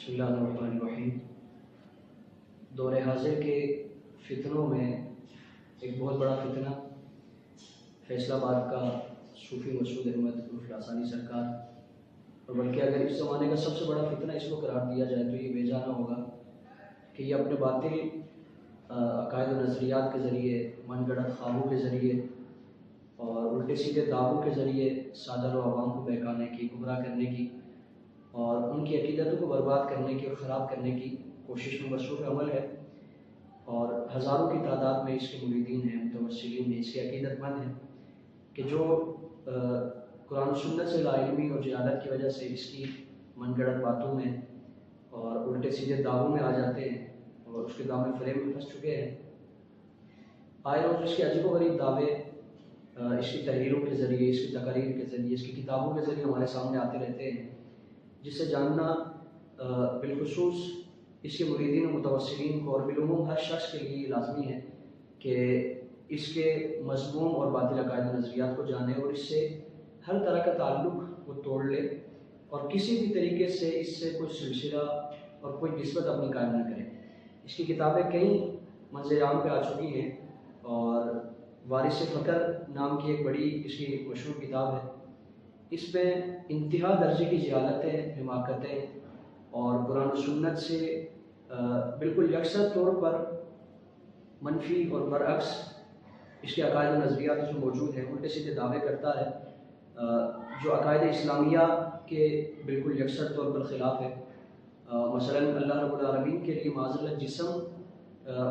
بسم اللہ الرحمن الرحیم۔ دور حاضر کے فتنوں میں ایک بہت بڑا فتنہ فیصل آباد کا صوفی مسعود احمد عرف لاسانی سرکار، اور بلکہ اگر اس زمانے کا سب سے بڑا فتنہ اس کو قرار دیا جائے تو یہ بے جانا ہوگا کہ یہ اپنے باطل عقائد و نظریات کے ذریعے، من گھڑت خوابوں کے ذریعے اور الٹے سیدھے دعووں کے ذریعے سادہ و عوام کو بہکانے کی، گمراہ کرنے کی اور ان کی عقیدتوں کو برباد کرنے کی اور خراب کرنے کی کوشش میں مصروف عمل ہے، اور ہزاروں کی تعداد میں اس کے مریدین ہیں، متوسلین ہیں، اس کے عقیدت مند ہیں کہ جو قرآن و سنت سے لا علمی اور جہالت کی وجہ سے اس کی من گھڑت باتوں میں اور الٹے سیدھے دعووں میں آ جاتے ہیں اور اس کے دامن فریب میں پھنس چکے ہیں۔ آئے روز اس کے عجیب و غریب دعوے اس کی تحریروں کے ذریعے، اس کی تقاریر کے ذریعے، اس کی کتابوں کے ذریعے ہمارے سامنے آتے رہتے ہیں، جس سے جاننا بالخصوص اس کے مریدین و متوسلین کو اور بالعموم ہر شخص کے لیے لازمی ہے کہ اس کے مضمون اور باطل عقائد و نظریات کو جانے اور اس سے ہر طرح کا تعلق وہ توڑ لے اور کسی بھی طریقے سے اس سے کوئی سلسلہ اور کوئی نسبت اپنی قائم نہ کرے۔ اس کی کتابیں کئی منظر عام پہ آ چکی ہیں، اور وارث فقر نام کی ایک بڑی اس کی مشہور کتاب ہے۔ اس میں انتہا درجے کی جہالتیں، حماقتیں اور قرآن و سنت سے بالکل یکسر طور پر منفی اور برعکس اس کے عقائد و نظریات جو موجود ہیں، الٹے سیدھے دعوے کرتا ہے جو عقائد اسلامیہ کے بالکل یکسر طور پر خلاف ہے۔ مثلا اللہ رب العالمین کے لیے معاذ اللہ جسم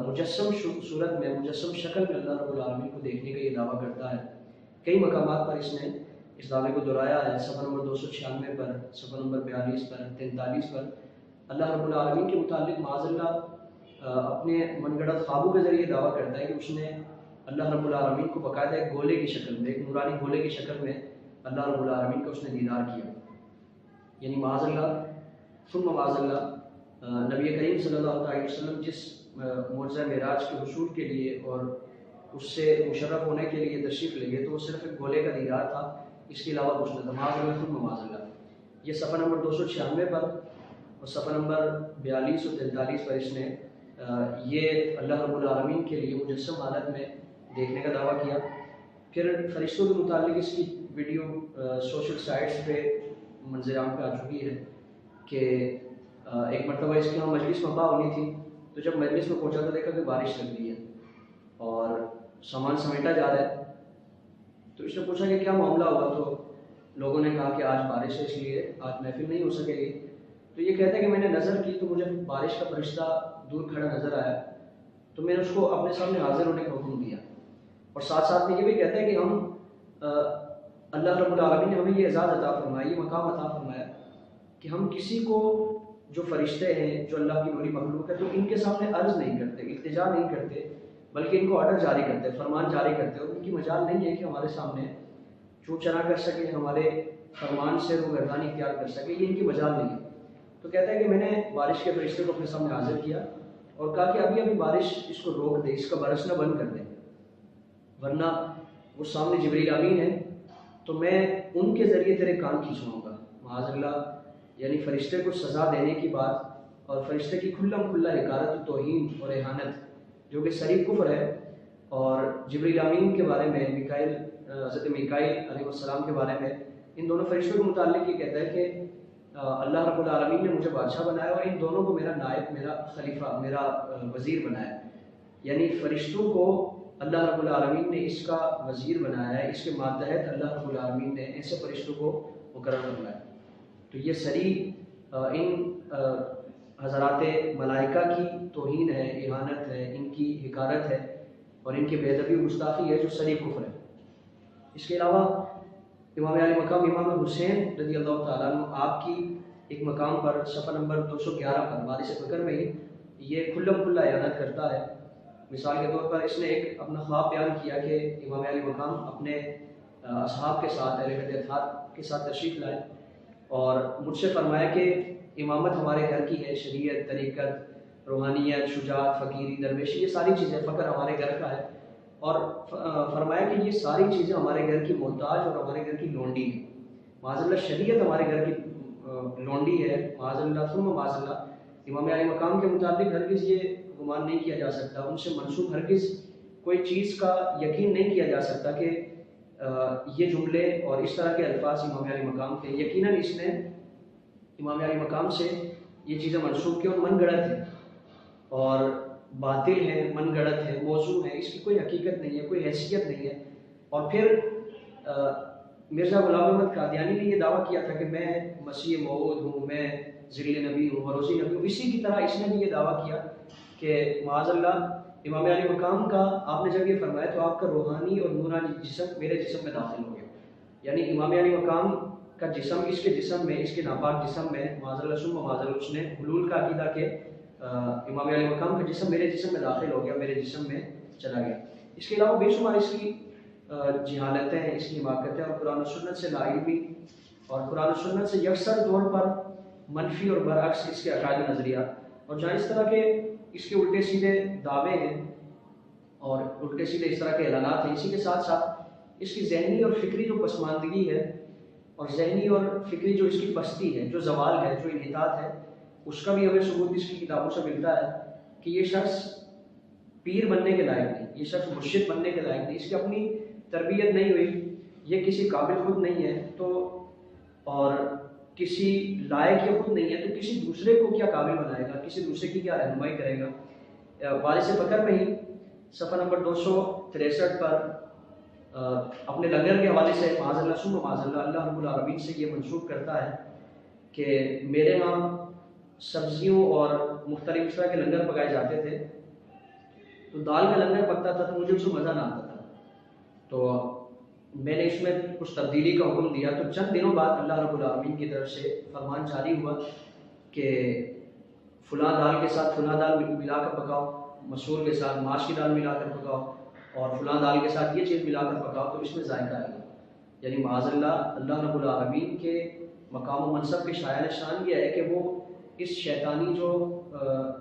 مجسم صورت میں، مجسم شکل میں اللہ رب العالمین کو دیکھنے کا یہ دعویٰ کرتا ہے۔ کئی مقامات پر اس نے اس دعوے کو دہرایا ہے۔ صفحہ نمبر 296 پر، صفحہ نمبر 42 پر، 43 پر اللہ رب العالمین کے متعلق معاذ اللہ اپنے من گھڑت خوابوں کے ذریعے دعویٰ کرتا ہے کہ اس نے اللہ رب العالمین کو باقاعدہ ایک گولے کی شکل میں، ایک نورانی گولے کی شکل میں اللہ رب العالمین کا اس نے دیدار کیا، یعنی معاذ اللہ ثم معاذ اللہ نبی کریم صلی اللہ علیہ وسلم جس معجزہ معراج کے حصول کے لیے اور اس سے مشرف ہونے کے لیے تشریف لے گئے تو وہ صرف ایک گولے کا دیدار تھا، اس کے علاوہ کچھ نہ تھا۔ معاذ اللہ ثم معاذ اللہ، یہ صفحہ نمبر 296 پر اور صفحہ نمبر 42 اور 43 پر اس نے یہ اللہ رب العالمین کے لیے مجسم حالت میں دیکھنے کا دعویٰ کیا۔ پھر فرشتوں کے متعلق اس کی ویڈیو سوشل سائٹس پہ منظر عام پہ آ چکی ہے کہ ایک مرتبہ اس کے یہاں مجلس مپا ہونی تھی، تو جب مجلس میں پہنچا تو دیکھا کہ بارش لگ رہی ہے اور سامان سمیٹا جا رہا ہے، تو اس نے پوچھا کہ کیا معاملہ ہوا، تو لوگوں نے کہا کہ آج بارش ہے اس لیے آج محفل نہیں ہو سکے گی۔ تو یہ کہتا ہے کہ میں نے نظر کی تو مجھے بارش کا فرشتہ دور کھڑا نظر آیا، تو میں نے اس کو اپنے سامنے حاضر ہونے کا حکم دیا، اور ساتھ ساتھ میں یہ بھی کہتا ہے کہ ہم اللہ رب العالمین نے ہمیں یہ اعزاز عطا فرمایا، یہ مقام عطا فرمایا کہ ہم کسی کو جو فرشتے ہیں، جو اللہ کی بڑی مخلوق ہے، تو ان کے سامنے عرض نہیں کرتے، التجا نہیں کرتے، بلکہ ان کو آرڈر جاری کرتے، فرمان جاری کرتے، اور ان کی مجال نہیں ہے کہ ہمارے سامنے چوں چرا کر سکے، ہمارے فرمان سے روگردانی اختیار کر سکے، یہ ان کی مجال نہیں ہے۔ تو کہتا ہے کہ میں نے بارش کے فرشتے کو اپنے سامنے حاضر کیا اور کہا کہ ابھی بارش اس کو روک دے، اس کا برسنا بند کر دے، ورنہ وہ سامنے جبریل امین ہے تو میں ان کے ذریعے تیرے کان کھینچواؤں گا۔ معاذ اللہ، یعنی فرشتے کو سزا دینے کی بات اور فرشتے کی کھلم کھلا حقارت، توہین اور اہانت جو کہ صریح کفر ہے، اور جبریل امین کے بارے میں، میکائیل، حضرت میکائیل علیہ السلام کے بارے میں، ان دونوں فرشتوں کے متعلق یہ کہتا ہے کہ اللہ رب العالمین نے مجھے بادشاہ بنایا اور ان دونوں کو میرا نائب، میرا خلیفہ، میرا وزیر بنایا، یعنی فرشتوں کو اللہ رب العالمین نے اس کا وزیر بنایا ہے، اس کے ماتحت اللہ رب العالمین نے ایسے فرشتوں کو مقرر فرمایا۔ تو یہ صریح ان حضرات ملائکہ کی توہین ہے، اہانت ہے، ان کی حقارت ہے اور ان کی بے ادبی و گستاخی ہے جو صریح کفر ہے۔ اس کے علاوہ امام علی مقام امام حسین رضی اللہ تعالیٰ عنہ، آپ کی ایک مقام پر صفحہ نمبر 211 پر وارث فقر میں ہی یہ کھلم کھلا اعانت کرتا ہے۔ مثال کے طور پر اس نے ایک اپنا خواب بیان کیا کہ امام علی مقام اپنے اصحاب کے ساتھ، اہل بیت اطہار کے ساتھ تشریف لائے اور مجھ سے فرمایا کہ امامت ہمارے گھر کی ہے، شریعت، طریقت، روحانیت، شجاعت، فقیری، درویشی، یہ ساری چیزیں، فقر ہمارے گھر کا ہے، اور فرمایا کہ یہ ساری چیزیں ہمارے گھر کی محتاج اور ہمارے گھر کی لونڈی ہیں۔ معاذ اللہ، شریعت ہمارے گھر کی लौंडी है, माज़अल्लाह सुम्मा माज़अल्लाह, इमाम अली मकाम के मुताबिक हरगिज़ ये गुमान नहीं किया जा सकता, उनसे मंसूब हरगिज़ कोई चीज़ का यकीन नहीं किया जा सकता कि ये जुमले और इस तरह के अल्फाज इमाम अली मकाम थे। यकीनन इसने इमाम अली मकाम से ये चीज़ें मंसूब की और मन गढ़त है और बातिल है, मन गढ़त है, मौजू है, इसकी कोई हकीकत नहीं है, कोई हैसियत नहीं है। और फिर मिर्ज़ा गुलाम अहमद कादियानी ने ये दावा किया था कि मैं मसीह मौऊद हूँ, मैं ज़िल्ल नबी हूँ, भरोसी नबी हूँ। इसी की तरह इसने भी ये दावा किया कि माज़अल्लाह इमाम अली मकाम का आपने जब ये फरमाया तो आपका रूहानी और नूरानी जिस्म मेरे जिस्म में दाखिल हो गया, यानी इमाम अली मकाम का जिस्म इसके जिस्म में, इसके नापाक जिस्म में माज़अल्लाह सुम्मा माज़अल्लाह उसने हुलूल का अकीदा के इमाम अली मकाम का जिस्म मेरे जिस्म में दाखिल हो गया, मेरे जिस्म में चला गया। इसके अलावा बेशुमार इसकी जहालतें हैं, इसकी हिमाकतें और कुरान और सुन्नत से नाइल्मी और कुरान और सुन्नत से यकसर तौर पर मनफी और बरअक्स इसके अकायद नज़रिया, और जहाँ इस तरह के इसके उल्टे सीधे दावे हैं और उल्टे सीधे इस तरह के ऐलानात हैं। इसी के साथ साथ इसकी जहनी और फ़िक्री जो पसमानदगी है और जहनी और फ़िक्री जो इसकी पस्ती है, जो जवाल है, जो इन्हितात है, उसका भी हमें सबूत इसकी किताबों से मिलता है कि ये शख्स पीर बनने के लायक नहीं, ये शख्स मुर्शिद बनने के लायक नहीं, इसकी अपनी तरबियत नहीं हुई, ये किसी काबिल खुद नहीं है तो और किसी लायक ये खुद नहीं है तो किसी दूसरे को क्या काबिल बनाएगा, किसी दूसरे की क्या रहनुमाई करेगा। वारिस फ़क्र में ही सफ़ा नंबर 263 पर अपने लंगर के हवाले से माज़अल्लाह सुम्मा माज़अल्लाह अल्लाह रब्बुल आलमीन से ये मंसूब करता है कि मेरे यहाँ सब्जियों और मुख्तलिफ इस तरह के लंगर पकाए जाते थे, तो दाल का लंगर पकता था तो मुझे उसमें मज़ा ना आता था, तो मैंने इसमें कुछ तब्दीली का हुक्म दिया। तो चंद दिनों बाद अल्लाह रब्बुल आलमीन की तरफ से फरमान जारी हुआ कि फ़लाँ दाल के साथ फ़लाँ दाल मिलाकर पकाओ, मसूर के साथ माश की दाल मिलाकर पकाओ और फ़लाँ दाल के साथ ये चीज़ मिलाकर पकाओ तो इसमें जायका आएगा। यानी माज़अल्लाह अल्लाह रब्बुल आलमीन के मकाम व मनसब के शायान शान ये है कि वो इस शैतानी जो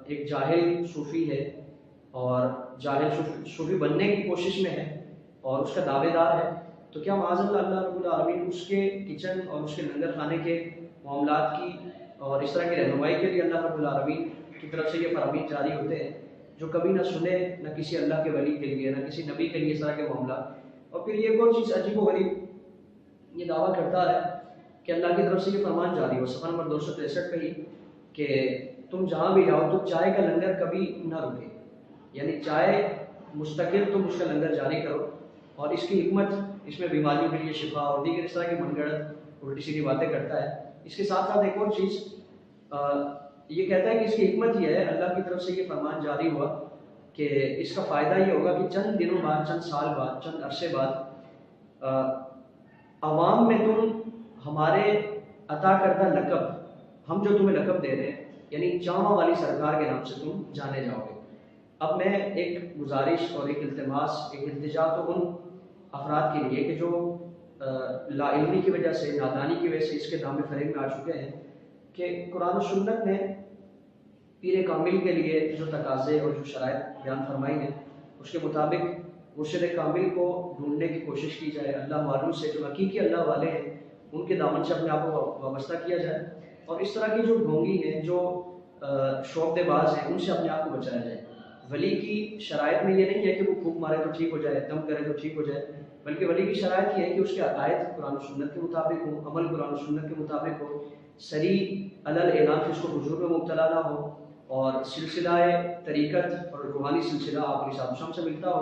एक जाहिल सूफ़ी है और जाहिल सूफ़ी बनने की कोशिश में है और उसका दावेदार है, तो क्या माज़अल्लाह अल्लाह रब्बुल आलमीन उसके किचन और उसके लंगर खाने के मामलात की और इस तरह की रहनुमाई के लिए अल्लाह रब्बुल आलमीन की तरफ से ये फरामीन जारी होते हैं जो कभी ना सुने न किसी अल्लाह के वली के लिए, न किसी नबी के लिए इस तरह के मामला। और फिर ये एक और चीज़ अजीब व गरीब ये दावा करता है कि अल्लाह की तरफ से ये फरमान जारी हो सफ़ा नंबर 263 पे ही कि तुम जहाँ भी जाओ तो चाय का लंगर कभी ना रुके, यानी चाय मुस्तकिल तुम उसका लंगर जारी करो। और इसकी हिकमत इसमें बीमारियों के लिए शिफा और दीगर इस तरह की मनगढ़ंत उल्टी सीधी बातें करता है। इसके साथ साथ एक और चीज़ ये कहता है कि इसकी हिकमत ये है, अल्लाह की तरफ से ये फरमान जारी हुआ कि इसका फ़ायदा ये होगा कि चंद दिनों बाद, चंद साल बाद, चंद अरसे बाद अवाम में तुम हमारे अता करदा लक़ब, हम जो तुम्हें लक़ब दे रहे हैं, यानी चामा वाली सरकार के नाम से तुम जाने जाओगे। अब मैं एक गुजारिश और एक इल्तिमास, एक इल्तिजा तो उन अफराद के लिए कि जो लाइल्मी की वजह से, नादानी की वजह से इसके दाम फ़रेब में आ चुके हैं कि कुरान और सुन्नत ने पीर कामिल के लिए जो तकाज़े और जो शराइत बयान फरमाई हैं उसके मुताबिक मुर्शिद कामिल को ढूंढने की कोशिश की जाए, अल्लाह वालों से जो हकीकी अल्लाह वाले हैं उनके दामन से अपने आप को वाबस्ता किया जाए और इस तरह की जो ढोंगी हैं, जो शौक़बाज हैं, उनसे अपने आप को बचाया जाए। वली की शराइत में ये नहीं है कि वो फूंक मारे तो ठीक हो जाए, दम करे तो ठीक हो जाए, बल्कि वली की शराइत ये है कि उसके अकायद कुरान और सुन्नत के मुताबिक हो, अमल कुरान और सुन्नत के मुताबिक हो, सरी अलल एलान फिस्को हुजूर में मुब्तला ना हो और सिलसिलाए तरीक़त और रूहानी सिलसिला आप शाम से मिलता हो।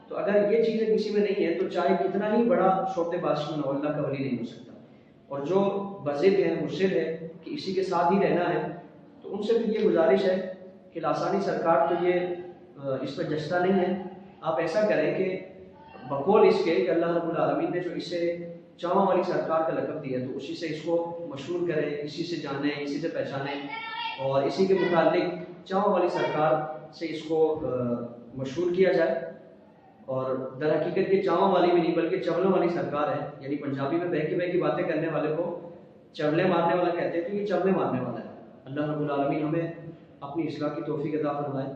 तो अगर ये चीज़ें किसी में नहीं है तो चाहे कितना ही बड़ा शौक़बाज क्यों ना हो, अल्लाह का वली नहीं हो सकता। और जो बज़िद है, मुर्शिद है कि इसी के साथ ही रहना है, तो उनसे भी ये गुजारिश है कि लासानी सरकार तो ये इस पर जचता नहीं है। आप ऐसा करें कि बकौल इसके कि अल्लाह रब्बुल आलमीन ने जो इसे चामा वाली सरकार का लक़ब दिया तो उसी से इसको मशहूर करें, इसी से जाने, इसी से पहचानें और इसी के मुतालिक चामा वाली सरकार से इसको मशहूर किया जाए। और दर हकीकत ये चामा वाली भी नहीं बल्कि चवलों वाली सरकार है, यानी पंजाबी में बह की बातें करने वाले को चवले मारने वाला कहते हैं, तो ये चवले मारने वाला है। अल्लाह रब्बुल आलमीन हमें अपनी इस्लाह की तौफीक अता फरमाए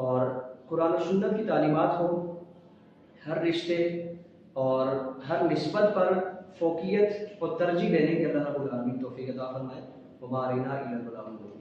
और कुरान और सुन्नत की तालीमात हो हर रिश्ते और हर निस्बत पर फ़ौक़ियत और तरजीह देने की अल्लाह रब्बुल आलमीन तौफीक अता फरमाए। وما علینا الا البلاغ المبین.